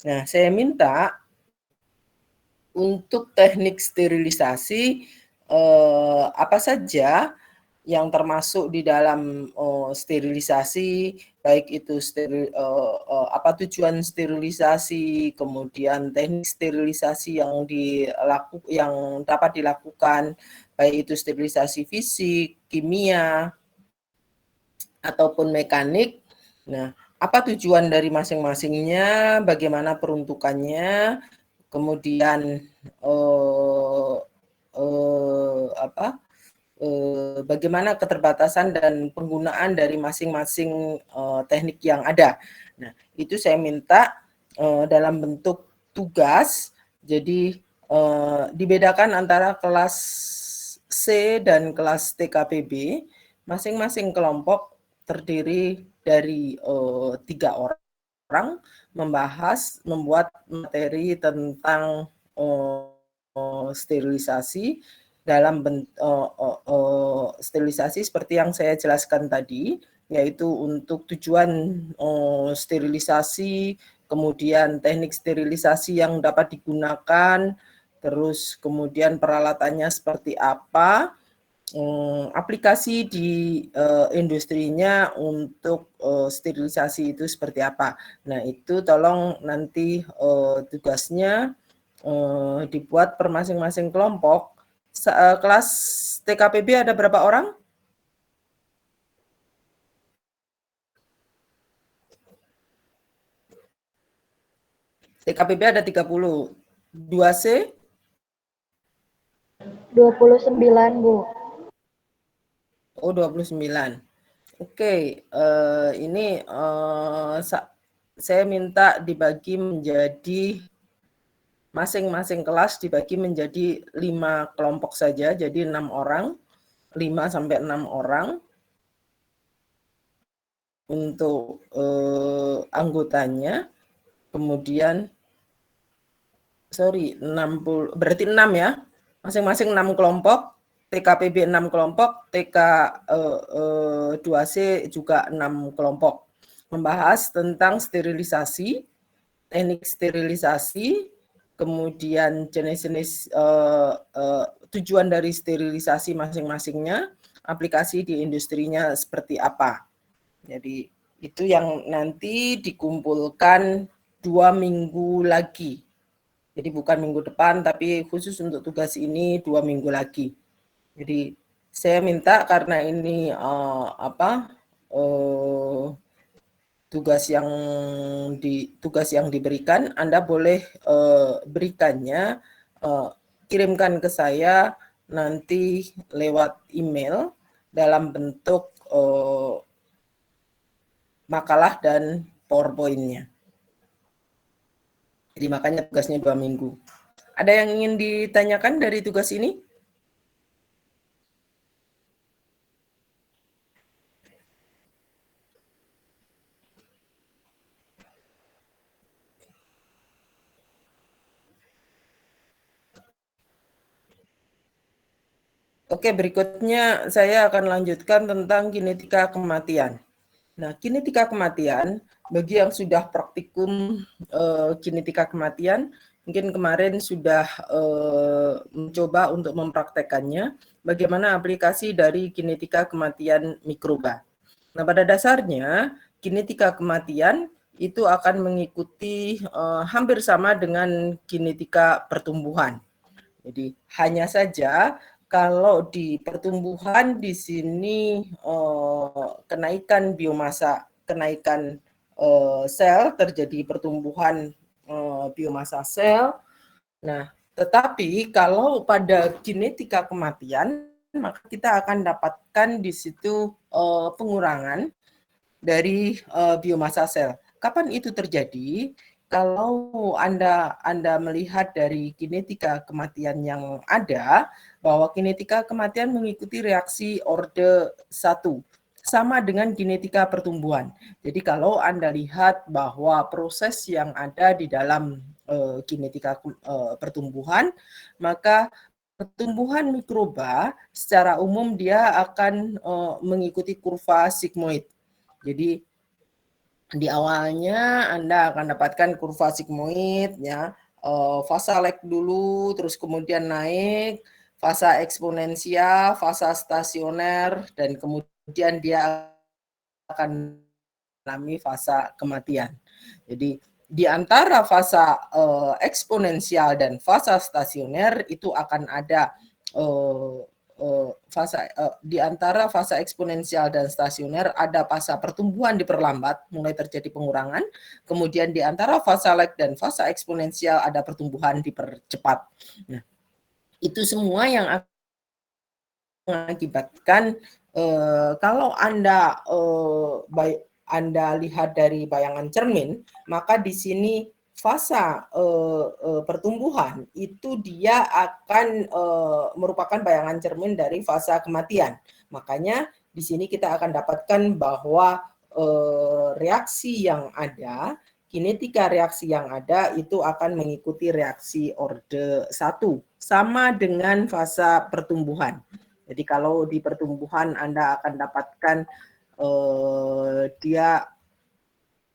Nah, saya minta untuk teknik sterilisasi apa saja yang termasuk di dalam sterilisasi, baik itu apa tujuan sterilisasi, kemudian teknik sterilisasi yang dapat dilakukan, baik itu sterilisasi fisik, kimia, ataupun mekanik. Nah, apa tujuan dari masing-masingnya, bagaimana peruntukannya, kemudian bagaimana keterbatasan dan penggunaan dari masing-masing teknik yang ada. Nah, itu saya minta dalam bentuk tugas. Jadi dibedakan antara kelas C dan kelas TKPB. Masing-masing kelompok terdiri dari 3 orang membuat materi tentang sterilisasi dalam sterilisasi seperti yang saya jelaskan tadi, yaitu untuk tujuan sterilisasi, kemudian teknik sterilisasi yang dapat digunakan, terus kemudian peralatannya seperti apa, aplikasi di industrinya untuk sterilisasi itu seperti apa. Nah, itu tolong nanti tugasnya dibuat per masing-masing kelompok. Kelas TKPB ada berapa orang? TKPB ada 30. 2C? 29, Bu. Oh, 29. Oke, ini saya minta dibagi menjadi masing-masing kelas dibagi menjadi 5 kelompok saja, jadi 6 orang, 5 sampai 6 orang untuk anggotanya. Kemudian 60, berarti 6 ya, masing-masing 6 kelompok, TKPB 6 kelompok, TK 2C juga 6 kelompok. Membahas tentang sterilisasi, teknik sterilisasi, kemudian jenis-jenis tujuan dari sterilisasi masing-masingnya, aplikasi di industrinya seperti apa. Jadi itu yang nanti dikumpulkan 2 minggu lagi. Jadi bukan minggu depan, tapi khusus untuk tugas ini 2 minggu lagi. Jadi saya minta karena ini tugas yang diberikan, Anda boleh berikannya, kirimkan ke saya nanti lewat email dalam bentuk makalah dan PowerPoint-nya. Jadi makanya tugasnya 2 minggu. Ada yang ingin ditanyakan dari tugas ini? Oke, berikutnya saya akan lanjutkan tentang kinetika kematian. Nah, kinetika kematian, bagi yang sudah praktikum kinetika kematian, mungkin kemarin sudah mencoba untuk mempraktekannya, bagaimana aplikasi dari kinetika kematian mikroba. Nah, pada dasarnya, kinetika kematian itu akan mengikuti hampir sama dengan kinetika pertumbuhan. Jadi, hanya saja kalau di pertumbuhan di sini kenaikan biomasa, kenaikan sel, terjadi pertumbuhan biomasa sel. Nah, tetapi kalau pada kinetika kematian, maka kita akan dapatkan di situ pengurangan dari biomasa sel. Kapan itu terjadi? Kalau Anda melihat dari kinetika kematian yang ada, bahwa kinetika kematian mengikuti reaksi orde 1, sama dengan kinetika pertumbuhan. Jadi kalau Anda lihat bahwa proses yang ada di dalam kinetika pertumbuhan, maka pertumbuhan mikroba secara umum dia akan mengikuti kurva sigmoid. Jadi Di awalnya Anda akan dapatkan kurva sigmoid ya, fasa lag dulu, terus kemudian naik, fasa eksponensial, fasa stasioner, dan kemudian dia akan mengalami fasa kematian. Jadi di antara fasa eksponensial dan fasa stasioner itu akan ada di antara fasa eksponensial dan stasioner ada fasa pertumbuhan diperlambat, mulai terjadi pengurangan. Kemudian di antara fasa lag dan fasa eksponensial ada pertumbuhan dipercepat. Nah, itu semua yang mengakibatkan kalau Anda lihat dari bayangan cermin, maka di sini fasa pertumbuhan itu dia akan merupakan bayangan cermin dari fasa kematian. Makanya di sini kita akan dapatkan bahwa reaksi yang ada, kinetika reaksi yang ada itu akan mengikuti reaksi orde 1 sama dengan fasa pertumbuhan. Jadi kalau di pertumbuhan Anda akan dapatkan dia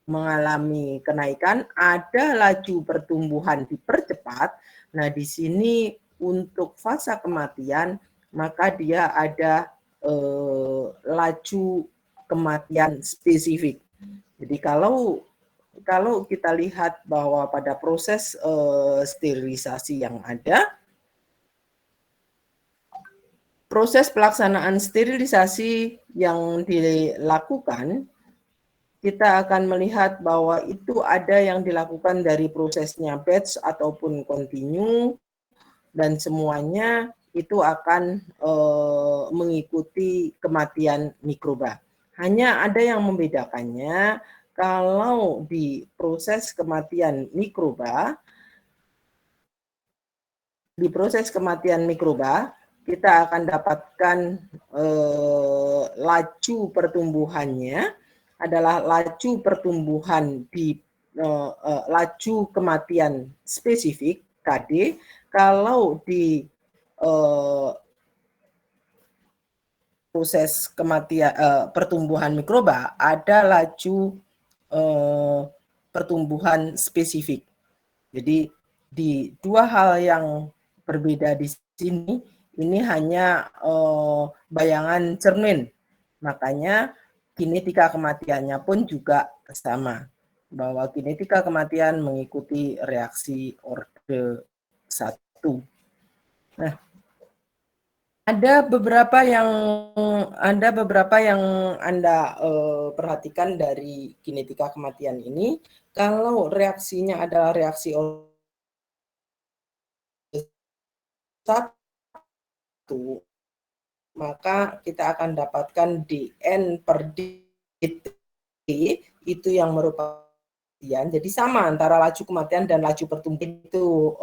mengalami kenaikan, ada laju pertumbuhan dipercepat. Nah, di sini untuk fasa kematian, maka dia ada laju kematian spesifik. Jadi kalau kita lihat bahwa pada proses sterilisasi yang ada, proses pelaksanaan sterilisasi yang dilakukan, kita akan melihat bahwa itu ada yang dilakukan dari prosesnya batch ataupun continue, dan semuanya itu akan mengikuti kematian mikroba. Hanya ada yang membedakannya, kalau di proses kematian mikroba, kita akan dapatkan laju pertumbuhannya adalah laju pertumbuhan di laju kematian spesifik KD. Kalau di proses kematian pertumbuhan mikroba ada laju pertumbuhan spesifik. Jadi di dua hal yang berbeda di sini, ini hanya bayangan cermin. Makanya kinetika kematiannya pun juga sama, bahwa kinetika kematian mengikuti reaksi orde 1. Nah, ada beberapa yang Anda perhatikan dari kinetika kematian ini. Kalau reaksinya adalah reaksi orde 1, maka kita akan dapatkan dN per dt itu yang merupakan, jadi sama antara laju kematian dan laju pertumbuhan itu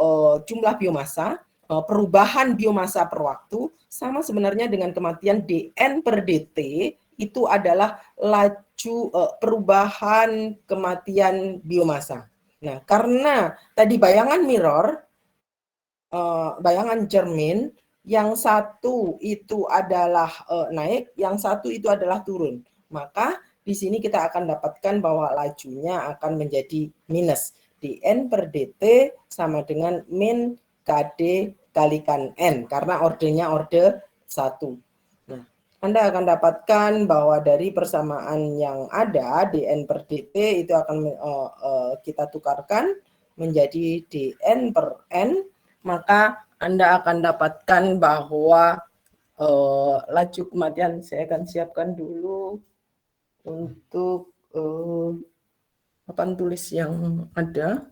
jumlah biomasa, perubahan biomasa per waktu sama sebenarnya dengan kematian dN per dt itu adalah laju perubahan kematian biomasa. Nah, karena tadi bayangan mirror, bayangan cermin, yang satu itu adalah naik, yang satu itu adalah turun. Maka di sini kita akan dapatkan bahwa lajunya akan menjadi minus. dN per dt sama dengan min KD kalikan N, karena ordenya orde 1. Nah, Anda akan dapatkan bahwa dari persamaan yang ada, dN per dt itu akan kita tukarkan menjadi dN per N, maka Anda akan dapatkan bahwa laju kematian, saya akan siapkan dulu untuk papan tulis yang ada.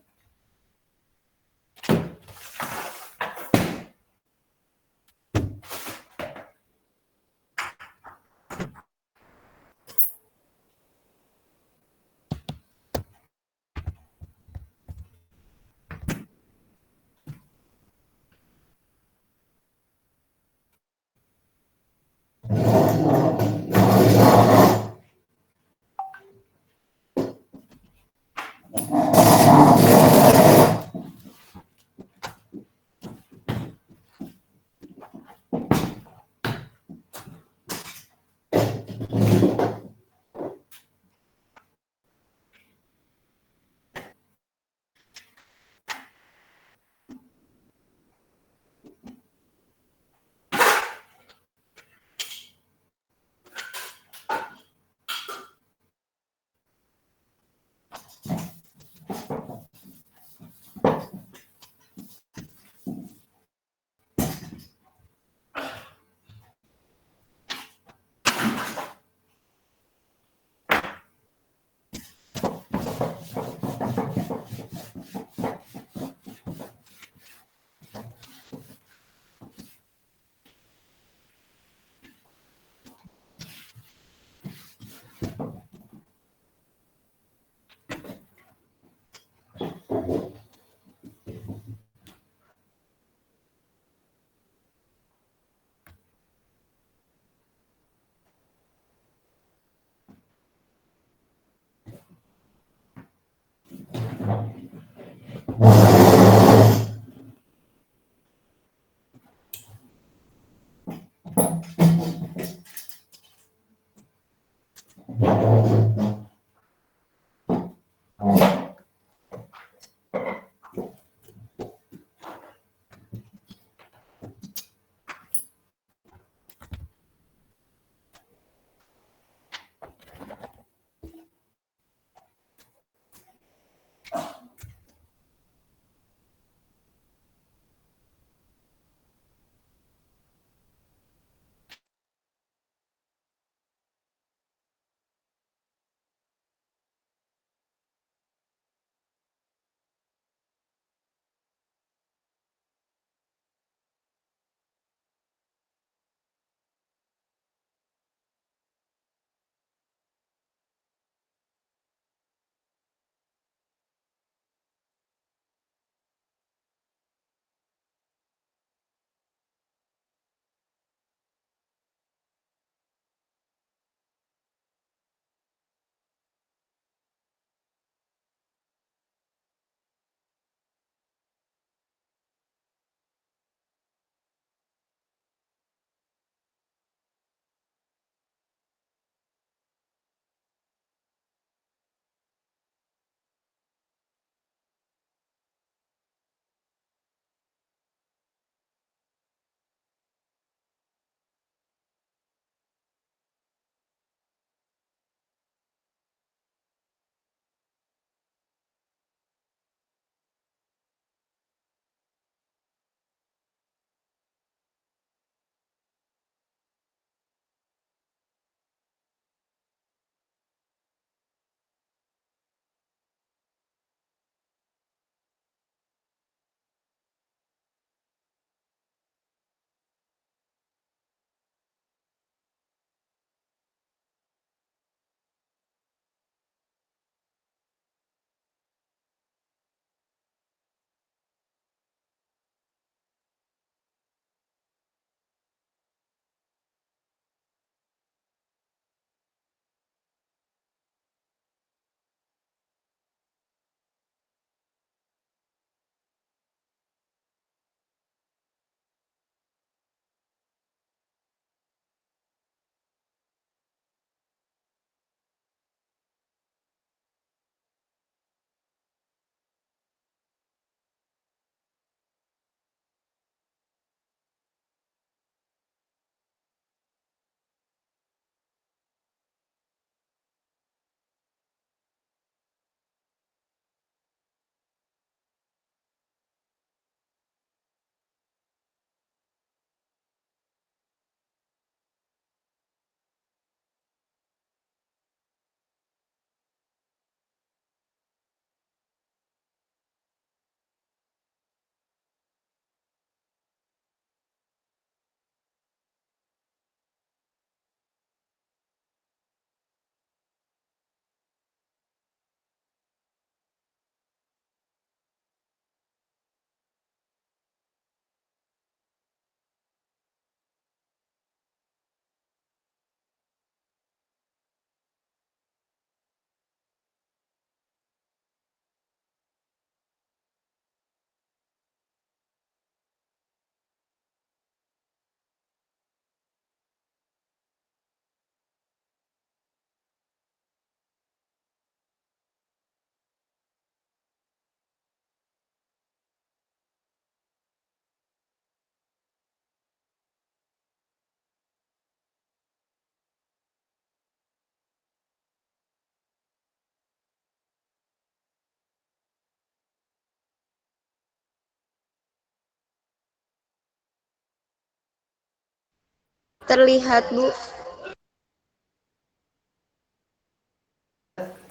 Terlihat, Bu.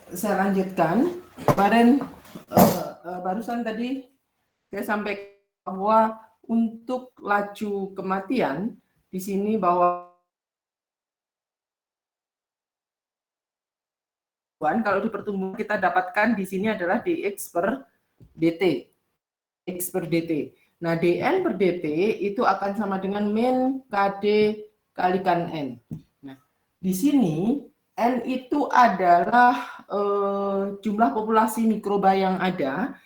Saya lanjutkan. Kemarin barusan tadi saya sampaikan bahwa untuk laju kematian di sini bahwa kalau di pertumbuhan kita dapatkan di sini adalah dx per dt. X per dt. Nah, dn per dt itu akan sama dengan min kd kalikan n. Nah, di sini n itu adalah jumlah populasi mikroba yang ada.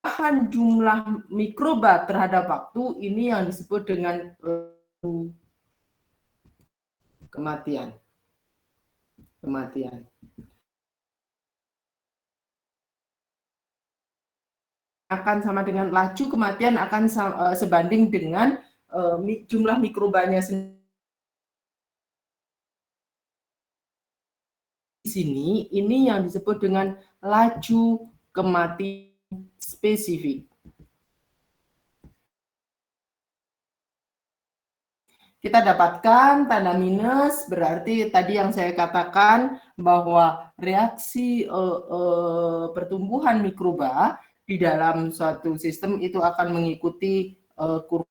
Bahan jumlah mikroba terhadap waktu ini yang disebut dengan kematian. Akan sama dengan laju kematian akan sebanding dengan jumlah mikrobanya sendiri. Di sini ini yang disebut dengan laju kematian spesifik. Kita dapatkan tanda minus, berarti tadi yang saya katakan bahwa reaksi pertumbuhan mikroba di dalam suatu sistem itu akan mengikuti kurva.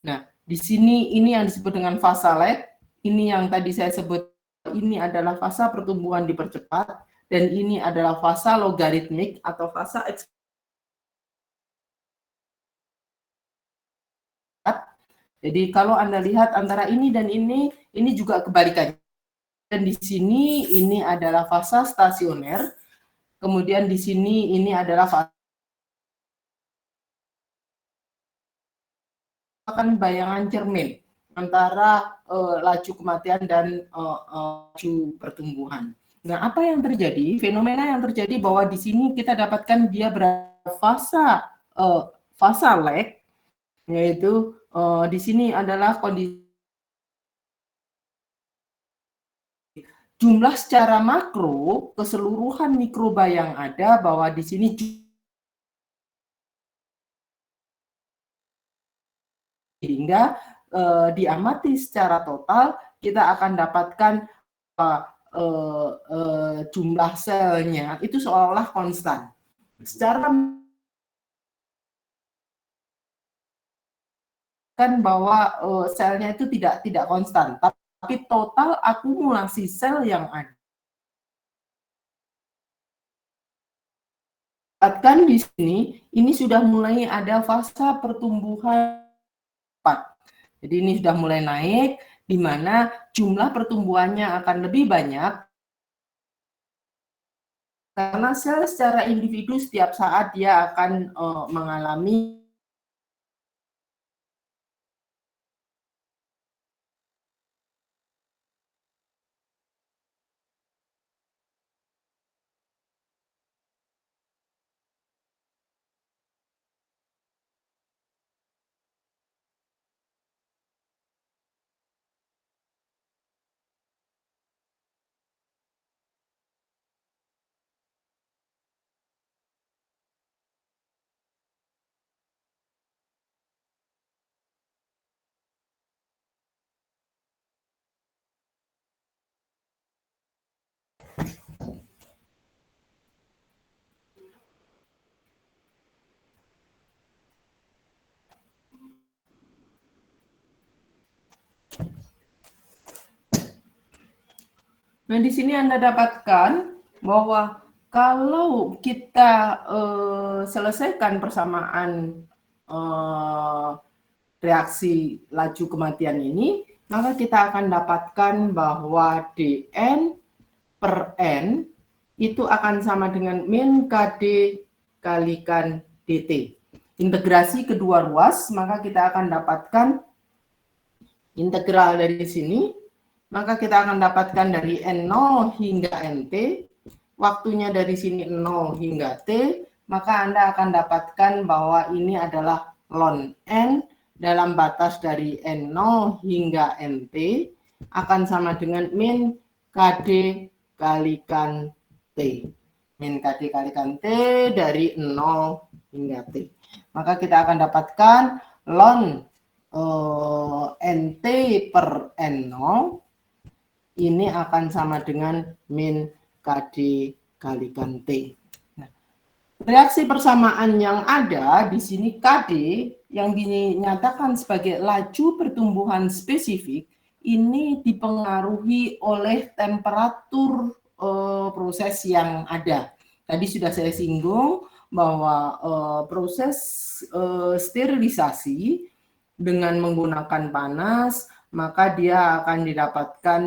Nah, di sini ini yang disebut dengan fasa lag, ini yang tadi saya sebut, ini adalah fasa pertumbuhan dipercepat, dan ini adalah fasa logaritmik atau fasa eksponensial. Jadi kalau Anda lihat antara ini dan ini juga kebalikannya. Dan di sini ini adalah fasa stasioner, kemudian di sini ini adalah fasa. Akan bayangan cermin antara laju kematian dan laju pertumbuhan. Nah, apa yang terjadi? Fenomena yang terjadi bahwa di sini kita dapatkan dia berada fasa lag, yaitu di sini adalah kondisi jumlah secara makro keseluruhan mikroba yang ada, bahwa di sini sehingga diamati secara total kita akan dapatkan jumlah selnya itu seolah-olah konstan. Secara kan bahwa selnya itu tidak konstan, tapi total akumulasi sel yang ada. Kan di sini ini sudah mulai ada fase pertumbuhan 4. Jadi ini sudah mulai naik, di mana jumlah pertumbuhannya akan lebih banyak karena sel secara individu setiap saat dia akan mengalami Nah, di sini Anda dapatkan bahwa kalau kita selesaikan persamaan reaksi laju kematian ini, maka kita akan dapatkan bahwa dn per n itu akan sama dengan min kd kalikan dt. Integrasi kedua ruas, maka kita akan dapatkan integral dari sini, maka kita akan dapatkan dari N0 hingga NT, waktunya dari sini 0 hingga T, maka Anda akan dapatkan bahwa ini adalah ln N dalam batas dari N0 hingga NT akan sama dengan min KD kalikan T. Min KD kalikan T dari 0 hingga T. Maka kita akan dapatkan ln NT per N0 ini akan sama dengan min KD kalikan T. Nah, reaksi persamaan yang ada di sini KD yang dinyatakan sebagai laju pertumbuhan spesifik ini dipengaruhi oleh temperatur proses yang ada. Tadi sudah saya singgung bahwa proses sterilisasi dengan menggunakan panas, maka dia akan didapatkan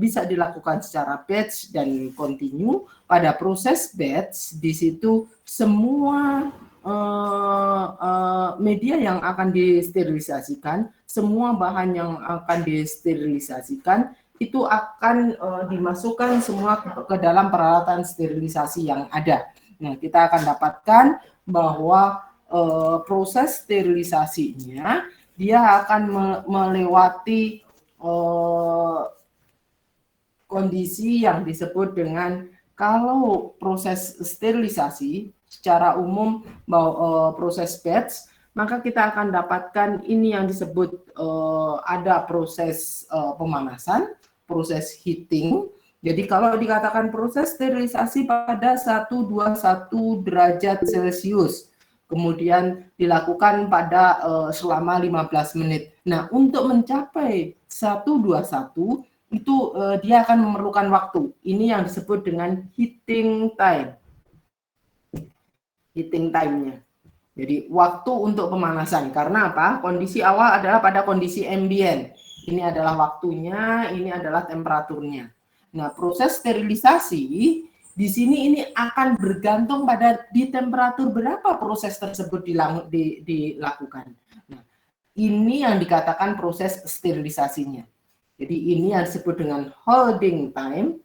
bisa dilakukan secara batch dan continue. Pada proses batch di situ semua media yang akan disterilisasikan, semua bahan yang akan disterilisasikan itu akan dimasukkan semua ke dalam peralatan sterilisasi yang ada. Nah, kita akan dapatkan bahwa proses sterilisasinya dia akan melewati kondisi yang disebut dengan, kalau proses sterilisasi secara umum proses batch, maka kita akan dapatkan ini yang disebut ada proses pemanasan, proses heating. Jadi kalau dikatakan proses sterilisasi pada 121 derajat Celcius, kemudian dilakukan pada selama 15 menit. Nah, untuk mencapai 121 itu dia akan memerlukan waktu. Ini yang disebut dengan heating time. Heating time-nya. Jadi waktu untuk pemanasan. Karena apa? Kondisi awal adalah pada kondisi ambient. Ini adalah waktunya, ini adalah temperaturnya. Nah, proses sterilisasi di sini ini akan bergantung pada di temperatur berapa proses tersebut dilakukan. Nah, ini yang dikatakan proses sterilisasinya. Jadi ini yang disebut dengan holding time,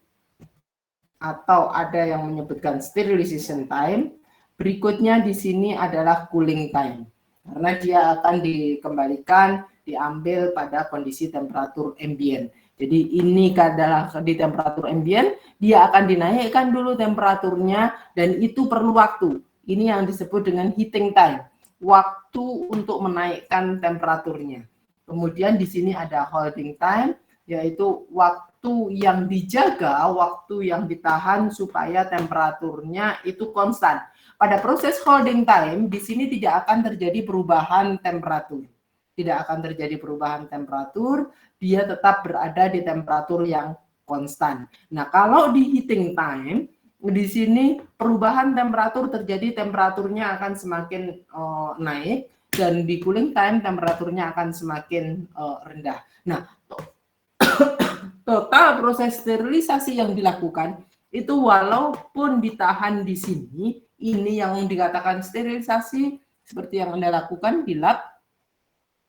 atau ada yang menyebutkan sterilization time. Berikutnya di sini adalah cooling time, karena dia akan dikembalikan, diambil pada kondisi temperatur ambient. Jadi ini adalah di temperatur ambient, dia akan dinaikkan dulu temperaturnya, dan itu perlu waktu. Ini yang disebut dengan heating time, waktu untuk menaikkan temperaturnya. Kemudian di sini ada holding time, yaitu waktu yang dijaga, waktu yang ditahan supaya temperaturnya itu konstan. Pada proses holding time, di sini tidak akan terjadi perubahan temperatur. Tidak akan terjadi perubahan temperatur, dia tetap berada di temperatur yang konstan. Nah, kalau di heating time, di sini perubahan temperatur terjadi, temperaturnya akan semakin naik, dan di cooling time temperaturnya akan semakin rendah. Nah, total proses sterilisasi yang dilakukan itu walaupun ditahan di sini, ini yang dikatakan sterilisasi seperti yang Anda lakukan di lab,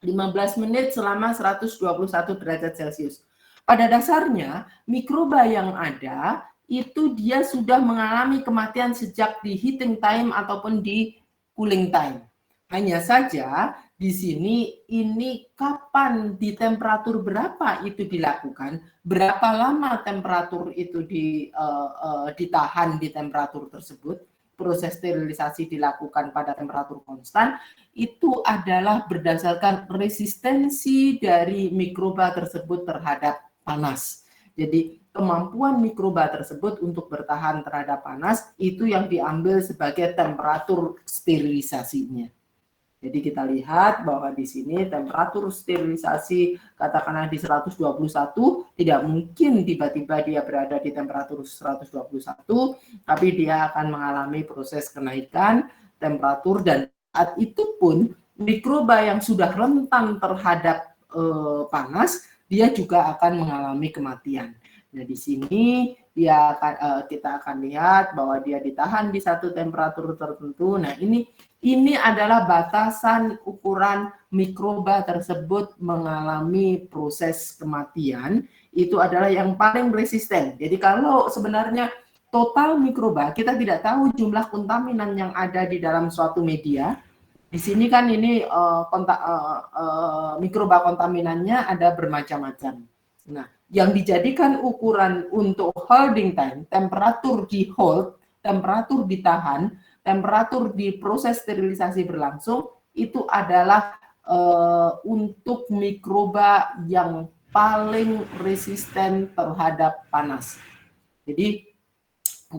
15 menit selama 121 derajat Celcius. Pada dasarnya, mikroba yang ada itu dia sudah mengalami kematian sejak di heating time ataupun di cooling time. Hanya saja di sini ini kapan, di temperatur berapa itu dilakukan, berapa lama temperatur itu ditahan di temperatur tersebut, proses sterilisasi dilakukan pada temperatur konstan, itu adalah berdasarkan resistensi dari mikroba tersebut terhadap panas. Jadi kemampuan mikroba tersebut untuk bertahan terhadap panas itu yang diambil sebagai temperatur sterilisasinya. Jadi kita lihat bahwa di sini temperatur sterilisasi katakanlah di 121, tidak mungkin tiba-tiba dia berada di temperatur 121, tapi dia akan mengalami proses kenaikan temperatur, dan saat itu pun mikroba yang sudah rentan terhadap panas, dia juga akan mengalami kematian. Nah, di sini dia kita akan lihat bahwa dia ditahan di satu temperatur tertentu. Nah, ini adalah batasan ukuran mikroba tersebut mengalami proses kematian. Itu adalah yang paling resisten. Jadi kalau sebenarnya total mikroba, kita tidak tahu jumlah kontaminan yang ada di dalam suatu media. Di sini kan ini mikroba kontaminannya ada bermacam-macam. Nah, yang dijadikan ukuran untuk holding time, temperatur di hold, temperatur ditahan, temperatur di proses sterilisasi berlangsung, itu adalah untuk mikroba yang paling resisten terhadap panas. Jadi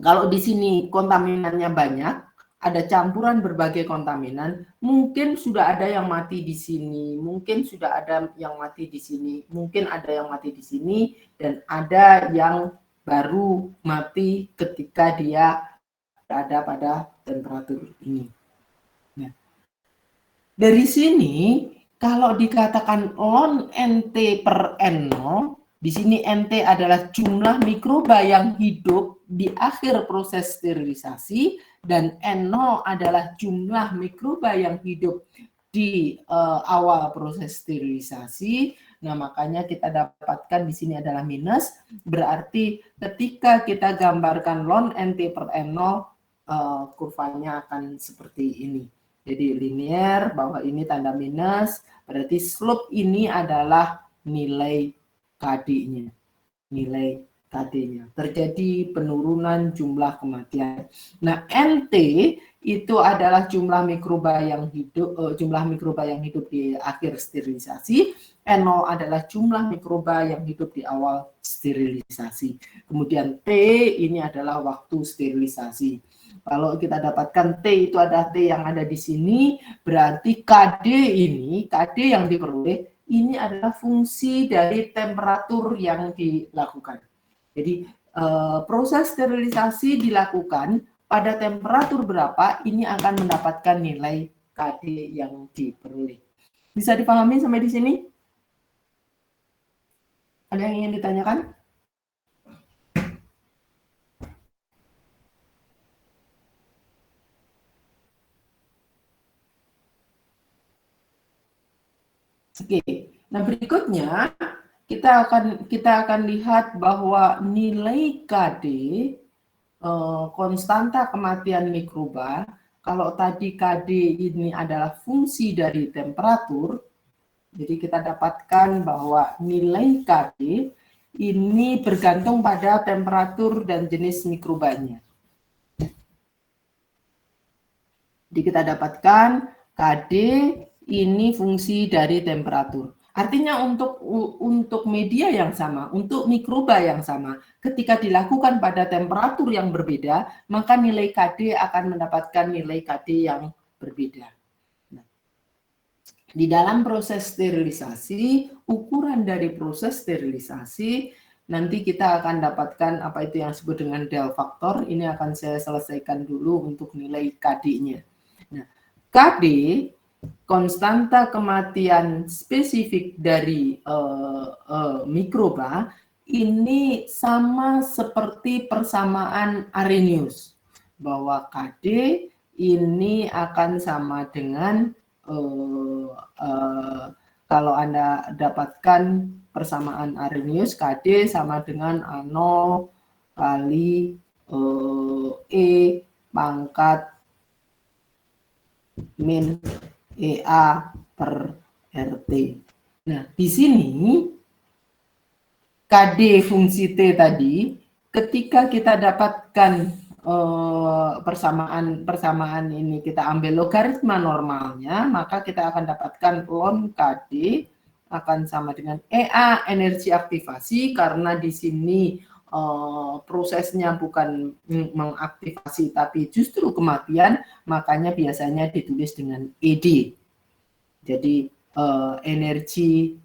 kalau di sini kontaminannya banyak, ada campuran berbagai kontaminan, mungkin sudah ada yang mati di sini, mungkin sudah ada yang mati di sini, mungkin ada yang mati di sini, dan ada yang baru mati ketika dia berada pada temperatur ini. Nah, dari sini, kalau dikatakan ln NT per N0, di sini NT adalah jumlah mikroba yang hidup di akhir proses sterilisasi dan N0 adalah jumlah mikroba yang hidup di awal proses sterilisasi. Nah, makanya kita dapatkan di sini adalah minus, berarti ketika kita gambarkan ln NT per N0, kurvanya akan seperti ini. Jadi linear, bawah ini tanda minus, berarti slope ini adalah nilai KD-nya. Nilai KD-nya. Terjadi penurunan jumlah kematian. Nah, NT itu adalah jumlah mikroba yang hidup di akhir sterilisasi. N0 adalah jumlah mikroba yang hidup di awal sterilisasi. Kemudian T ini adalah waktu sterilisasi. Kalau kita dapatkan T itu ada T yang ada di sini, berarti KD yang diperoleh, ini adalah fungsi dari temperatur yang dilakukan. Jadi proses sterilisasi dilakukan pada temperatur berapa, ini akan mendapatkan nilai KD yang diperoleh. Bisa dipahami sampai di sini? Ada yang ingin ditanyakan? Oke, nah berikutnya kita akan lihat bahwa nilai KD konstanta kematian mikroba. Kalau tadi KD ini adalah fungsi dari temperatur, jadi kita dapatkan bahwa nilai KD ini bergantung pada temperatur dan jenis mikrobanya. Jadi kita dapatkan KD ini fungsi dari temperatur. Artinya untuk media yang sama, untuk mikroba yang sama, ketika dilakukan pada temperatur yang berbeda, maka nilai KD akan mendapatkan nilai KD yang berbeda. Nah, di dalam proses sterilisasi, ukuran dari proses sterilisasi, nanti kita akan dapatkan apa itu yang disebut dengan del faktor. Ini akan saya selesaikan dulu untuk nilai KD-nya. Nah, KD konstanta kematian spesifik dari mikroba ini sama seperti persamaan Arrhenius, bahwa KD ini akan sama dengan kalau Anda dapatkan persamaan Arrhenius, KD sama dengan A0 kali E pangkat min EA per RT. Nah, di sini KD fungsi T tadi, ketika kita dapatkan persamaan ini, kita ambil logaritma normalnya, maka kita akan dapatkan ln KD akan sama dengan EA energi aktivasi, karena di sini prosesnya bukan mengaktifasi tapi justru kematian, makanya biasanya ditulis dengan ED. Jadi energi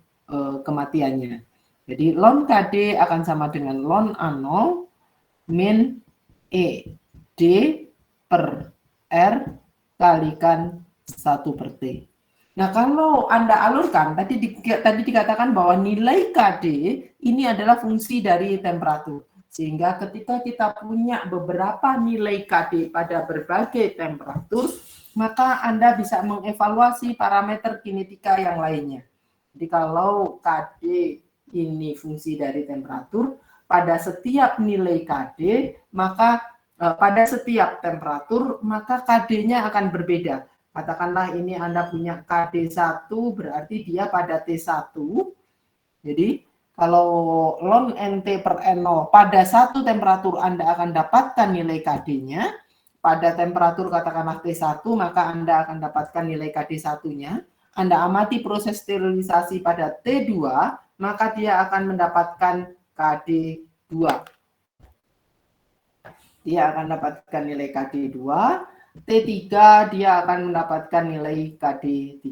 kematiannya. Jadi ln KD akan sama dengan ln A0 min ED per R kalikan 1 per T. Nah, kalau Anda alurkan, tadi dikatakan bahwa nilai KD ini adalah fungsi dari temperatur. Sehingga ketika kita punya beberapa nilai KD pada berbagai temperatur, maka Anda bisa mengevaluasi parameter kinetika yang lainnya. Jadi kalau KD ini fungsi dari temperatur, pada setiap nilai KD, maka pada setiap temperatur, maka KD-nya akan berbeda. Katakanlah ini Anda punya KD1, berarti dia pada T1. Jadi kalau ln NT per N0 pada satu temperatur Anda akan dapatkan nilai KD-nya. Pada temperatur katakanlah T1, maka Anda akan dapatkan nilai KD1-nya. Anda amati proses sterilisasi pada T2, maka dia akan mendapatkan KD2. Dia akan mendapatkan nilai KD2. T3 dia akan mendapatkan nilai KD3.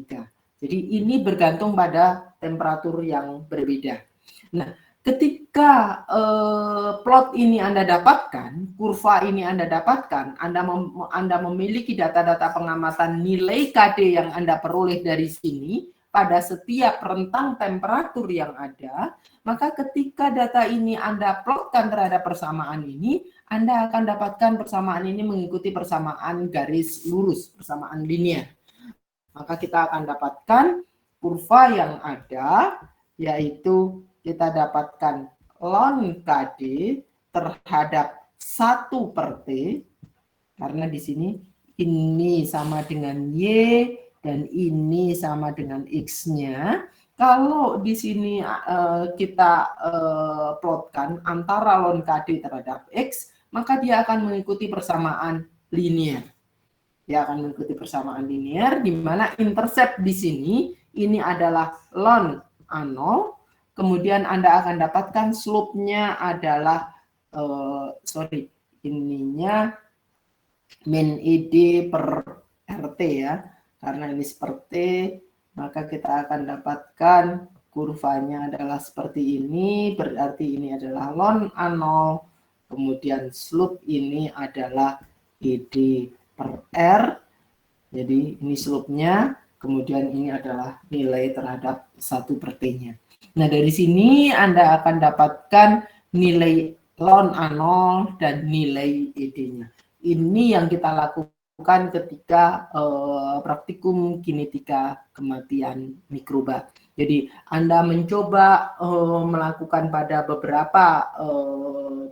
Jadi ini bergantung pada temperatur yang berbeda. Nah, ketika plot ini Anda dapatkan, kurva ini Anda dapatkan, Anda memiliki data-data pengamatan nilai KD yang Anda peroleh dari sini pada setiap rentang temperatur yang ada, maka ketika data ini Anda plotkan terhadap persamaan ini, Anda akan dapatkan persamaan ini mengikuti persamaan garis lurus, persamaan linear. Maka kita akan dapatkan kurva yang ada, yaitu kita dapatkan ln KD terhadap 1/T, karena di sini ini sama dengan Y dan ini sama dengan X-nya. Kalau di sini kita plotkan antara ln KD terhadap X, maka dia akan mengikuti persamaan linear. Dia akan mengikuti persamaan linear, di mana intercept di sini ini adalah ln A0, kemudian Anda akan dapatkan slope-nya adalah ininya min ID per RT ya, karena ini seperti, maka kita akan dapatkan kurvanya adalah seperti ini, berarti ini adalah ln A0, kemudian slope ini adalah ID per R, jadi ini slope-nya, kemudian ini adalah nilai terhadap 1/T-nya. Nah, dari sini Anda akan dapatkan nilai ln A0 dan nilai ID-nya. Ini yang kita lakukan ketika praktikum kinetika kematian mikroba. Jadi Anda mencoba melakukan pada beberapa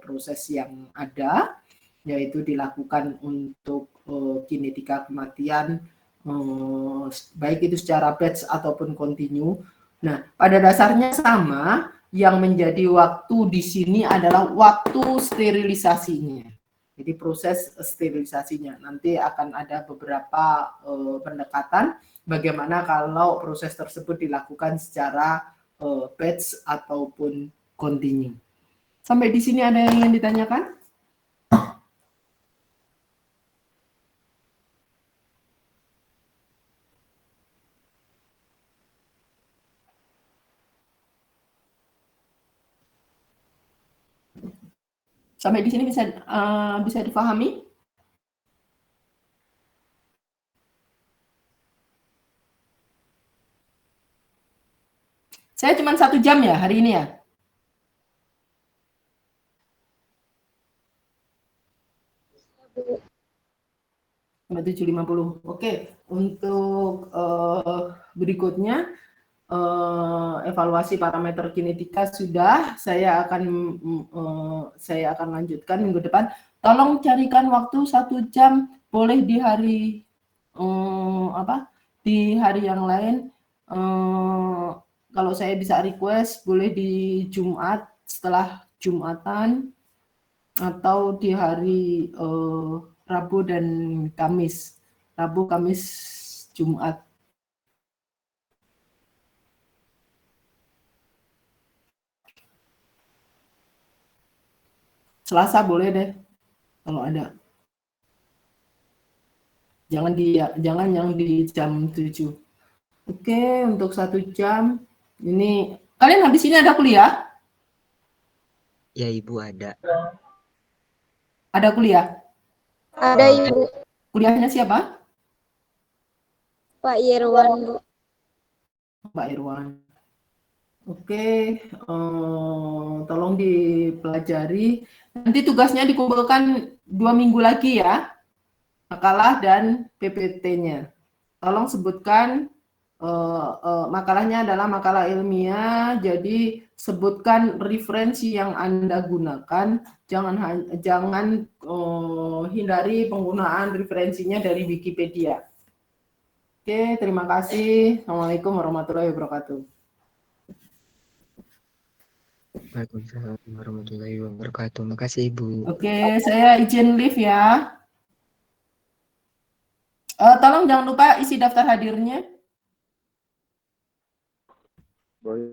proses yang ada, yaitu dilakukan untuk kinetika kematian, baik itu secara batch ataupun kontinu. Nah, pada dasarnya sama, yang menjadi waktu di sini adalah waktu sterilisasinya. Jadi proses sterilisasinya. Nanti akan ada beberapa pendekatan bagaimana kalau proses tersebut dilakukan secara batch ataupun kontinu. Sampai di sini ada yang ingin ditanyakan? Sampai di sini bisa dipahami? Saya cuma 1 jam ya hari ini ya. Sampai 7.50. Oke, untuk berikutnya evaluasi parameter kinetika sudah. Saya akan lanjutkan minggu depan. Tolong carikan waktu 1 jam, boleh di hari di hari yang lain. Kalau saya bisa request, boleh di Jumat setelah Jumatan atau di hari Rabu dan Kamis. Rabu, Kamis, Jumat. Selasa boleh deh kalau ada. Jangan yang di jam 7. Oke, untuk 1 jam ini kalian habis ini ada kuliah? Ya, Ibu, ada. Ada kuliah? Ada, Ibu. Kuliahnya siapa? Pak Irwan, Bu. Pak Irwan. Oke, tolong dipelajari. Nanti tugasnya dikumpulkan 2 minggu lagi ya, makalah dan PPT-nya. Tolong sebutkan, makalahnya adalah makalah ilmiah, jadi sebutkan referensi yang Anda gunakan, jangan hindari penggunaan referensinya dari Wikipedia. Oke, terima kasih. Assalamualaikum warahmatullahi wabarakatuh. Waalaikumsalam warahmatullahi wabarakatuh. Makasih, Ibu. Oke, saya izin live ya. Tolong jangan lupa isi daftar hadirnya. Boy.